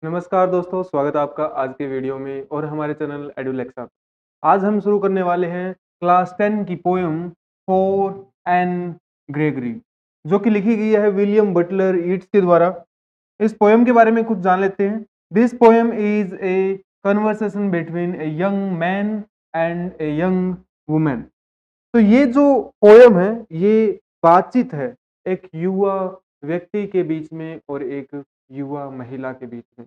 नमस्कार दोस्तों, स्वागत है आपका आज के वीडियो में और हमारे चैनल एडुलेक्सा पे। आज हम शुरू करने वाले हैं क्लास 10 की पोएम फॉर एन ग्रेगरी, जो कि लिखी गई है विलियम बटलर ईट्स के द्वारा। इस पोएम के बारे में कुछ जान लेते हैं। This poem is a conversation between a young man and a young women. तो ये जो पोएम है, ये बातचीत है एक युवा व्यक्ति के बीच में और एक युवा महिला के बीच में।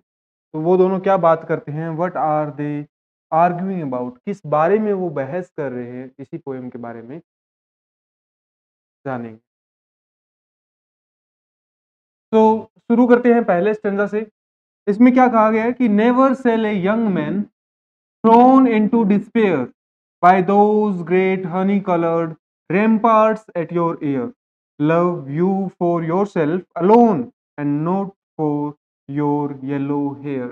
तो वो दोनों क्या बात करते हैं, what are they arguing about, किस बारे में वो बहस कर रहे हैं, इसी पोएम के बारे में जानेंगे। तो शुरू करते हैं पहले स्टेंजा से। इसमें क्या कहा गया है कि never cell a young man thrown into despair by those great honey-colored ramparts at your ear. Love you for yourself alone and not for your yellow hair.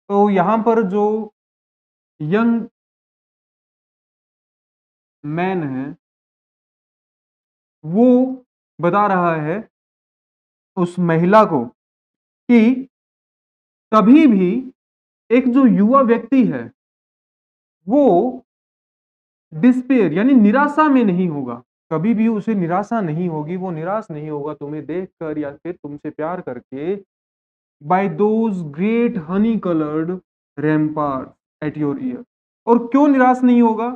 तो यहाँ पर जो यंग मैन है वो बता रहा है उस महिला को कि कभी भी एक जो युवा व्यक्ति है वो डिस्पेयर यानी निराशा में नहीं होगा। कभी भी उसे निराशा नहीं होगी, वो निराश नहीं होगा तुम्हें देखकर या फिर तुमसे प्यार करके। By those great honey coloured rampart at your ear. और क्यों निराश नहीं होगा?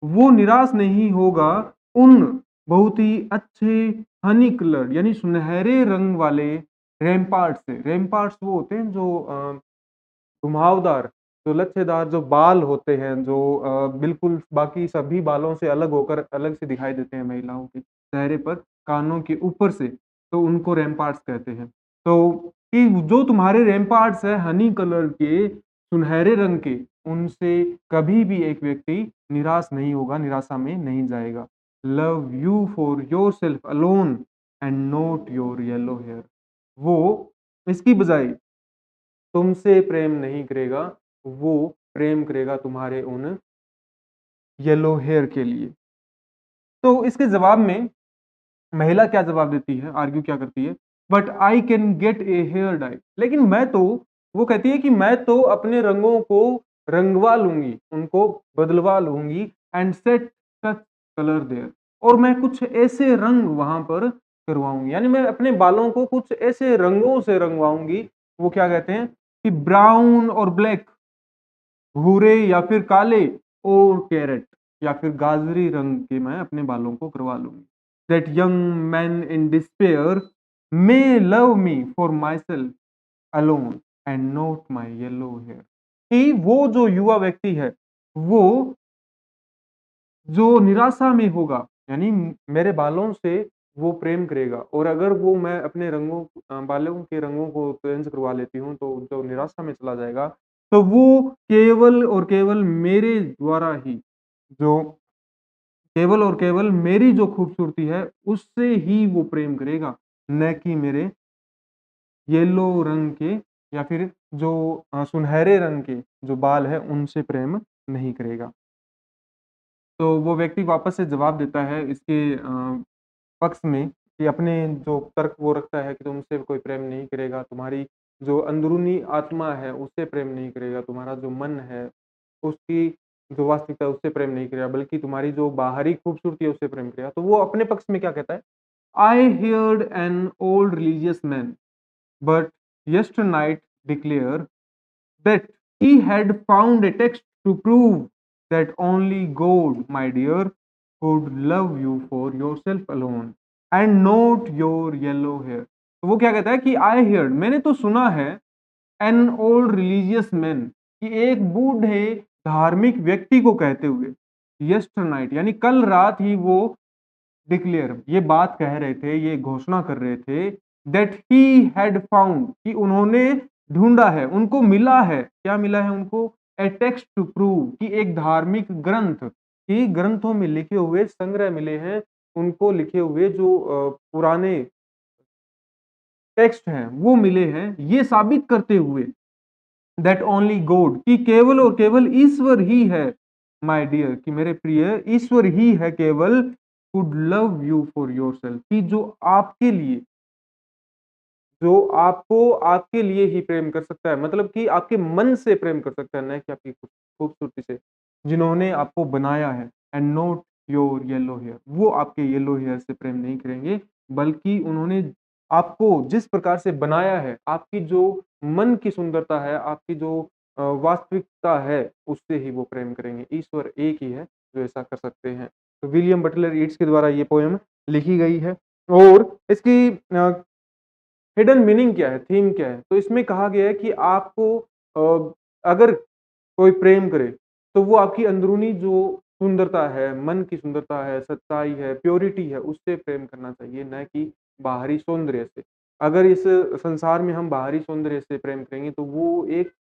वो निराश नहीं होगा उन बहुत ही अच्छे हनी कलर्ड यानी सुनहरे रंग वाले रैम्पार्ट से। रैम्पार्ट्स वो होते हैं जो घुमावदार, जो लच्छेदार जो बाल होते हैं, जो बिल्कुल बाकी सभी बालों से अलग होकर अलग से दिखाई देते हैं महिलाओं के चेहरे पर, कानों के ऊपर से, तो उनको रैम्पार्ट्स कहते हैं। तो कि जो तुम्हारे रैम्पार्ट्स है हनी कलर के, सुनहरे रंग के, उनसे कभी भी एक व्यक्ति निराश नहीं होगा, निराशा में नहीं जाएगा। Love you for yourself alone and not your yellow hair. वो इसकी बजाय तुमसे प्रेम नहीं करेगा, वो प्रेम करेगा तुम्हारे उन येलो हेयर के लिए। तो इसके जवाब में महिला क्या जवाब देती है, आर्ग्यू क्या करती है? But I can get a hair dye. लेकिन मैं तो, वो कहती है कि मैं तो अपने रंगों को रंगवा लूंगी, उनको बदलवा लूंगी, and set such colour there. और मैं कुछ ऐसे रंग वहां पर करवाऊंगी, यानी मैं अपने बालों को कुछ ऐसे रंगों से रंगवाऊंगी। वो क्या कहते हैं कि ब्राउन और ब्लैक, भूरे या फिर काले, और कैरेट या फिर गाजरी रंग के मैं अपने बालों को करवा लूंगी। That young man in despair may love me for myself alone and not my yellow hair. कि वो जो युवा व्यक्ति है वो जो निराशा में होगा, यानी मेरे बालों से वो प्रेम करेगा, और अगर वो मैं अपने बालों के रंगों को चेंज करवा लेती हूँ तो जो निराशा में चला जाएगा, तो वो केवल और केवल मेरे द्वारा ही, जो केवल और केवल मेरी जो खूबसूरती है उससे ही वो प्रेम करेगा, न कि मेरे येलो रंग के या फिर जो सुनहरे रंग के जो बाल है उनसे प्रेम नहीं करेगा। तो वो व्यक्ति वापस से जवाब देता है इसके पक्ष में, कि अपने जो तर्क वो रखता है कि तुमसे कोई प्रेम नहीं करेगा, तुम्हारी जो अंदरूनी आत्मा है उससे प्रेम नहीं करेगा, तुम्हारा जो मन है उसकी जो वास्तविकता है उससे प्रेम नहीं करेगा, बल्कि तुम्हारी जो बाहरी खूबसूरती है उससे प्रेम करेगा। तो वो अपने पक्ष में क्या कहता है? आई heard an old religious man but यस्टर night declare that he had found a text to prove that only God, my dear, could love you for yourself alone and not your yellow hair। तो वो क्या कहता है कि आई heard, मैंने तो सुना है, एन ओल्ड रिलीजियस मैन, कि एक बूढ़े धार्मिक व्यक्ति को कहते हुए, यस्टर नाइट यानी कल रात ही वो डिक्लेयर ये बात कह रहे थे, ये घोषणा कर रहे थे, दैट ही हैड फाउंड कि उन्होंने ढूंढा है, उनको मिला है, क्या मिला है उनको? ए टेक्स्ट टू प्रूव कि एक धार्मिक ग्रंथ, कि ग्रंथों में लिखे हुए संग्रह मिले हैं उनको, लिखे हुए जो पुराने टेक्स्ट हैं वो मिले हैं, ये साबित करते हुए दैट ओनली गॉड, कि केवल और केवल ईश्वर ही है, माय डियर कि मेरे प्रिय, ईश्वर ही है केवल, could love you for yourself, कि जो आपके लिए, जो आपको आपके लिए ही प्रेम कर सकता है, मतलब कि आपके मन से प्रेम कर सकता है, ना कि आपकी खूबसूरती से। जिन्होंने आपको बनाया है and not your yellow hair, वो आपके येलो हेयर से प्रेम नहीं करेंगे, बल्कि उन्होंने आपको जिस प्रकार से बनाया है, आपकी जो मन की सुंदरता है, आपकी जो वास्तविकता है, उससे ही वो प्रेम करेंगे। ईश्वर एक ही है जो ऐसा कर सकते हैं। तो विलियम बटलर यीट्स के द्वारा ये पोएम लिखी गई है और इसकी हिडन मीनिंग क्या है, थीम क्या है? तो इसमें कहा गया है कि आपको अगर कोई प्रेम करे, तो वो आपकी अंदरूनी जो सुंदरता है, मन की सुंदरता है, सच्चाई है, प्योरिटी है, उससे प्रेम करना चाहिए, ना कि बाहरी सौंदर्य से। अगर इस संसार में हम बाहरी सौंदर्य से प्रेम करेंगे, तो वो एक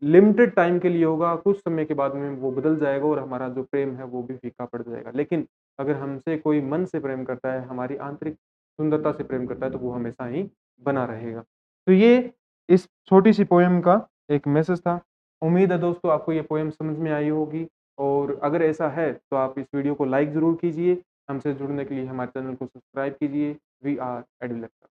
लिमिटेड टाइम के लिए होगा, कुछ समय के बाद में वो बदल जाएगा और हमारा जो प्रेम है, वो भी फीका पड़ जाएगा। लेकिन अगर हमसे कोई मन से प्रेम करता है, हमारी आंतरिक सुंदरता से प्रेम करता है, तो वो हमेशा ही बना रहेगा। तो ये इस छोटी-सी पोएम का एक मैसेज था। उम्मीद है दोस्तों आपको ये पोएम समझ में आई होगी और अगर ऐसा है तो आप इस वीडियो को लाइक ज़रूर कीजिए। हमसे जुड़ने के लिए हमारे चैनल को सब्सक्राइब कीजिए। We are एडुलैक्टर।